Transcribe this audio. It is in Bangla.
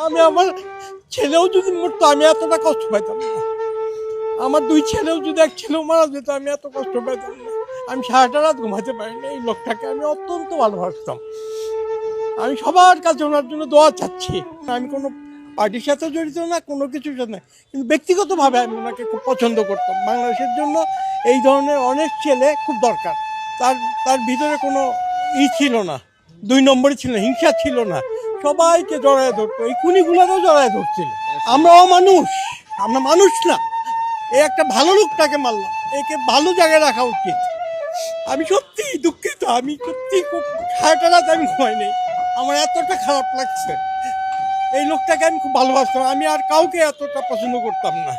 আমি আমার ছেলেও যদি মরতো আমি এতটা কষ্ট পাইতাম না। আমার 2 ছেলেও যদি এক ছেলেও মারা যেত আমি এত কষ্ট পাইতাম না। আমি সারাটা রাত ঘুমাতে পারি না। এই লোকটাকে আমি অত্যন্ত ভালোবাসতাম। আমি সবার কাছে ওনার জন্য দোয়া চাচ্ছি। আমি কোনো পার্টির সাথে জড়িত না, কোনো কিছুর সাথে না, কিন্তু ব্যক্তিগতভাবে আমি ওনাকে খুব পছন্দ করতাম। বাংলাদেশের জন্য এই ধরনের অনেক ছেলে খুব দরকার। তার তার ভিতরে কোনো ছিল না, 2 নম্বরই ছিল না, হিংসা ছিল না, সবাইকে জড়ায় ধরতো, এই খুনিগুলোকেও জড়ায় ধরছিল। আমরাও মানুষ, আমরা মানুষ না। এই একটা ভালো লোকটাকে মারলাম, একে ভালো জায়গায় রাখা উচিত। আমি সত্যি দুঃখিত, আমি সত্যি খুব সারাটা রাত আমি ঘুমাই নেই, আমার এতটা খারাপ লাগছে। এই লোকটাকে আমি খুব ভালোবাসতাম, আমি আর কাউকে এতটা পছন্দ করতাম না।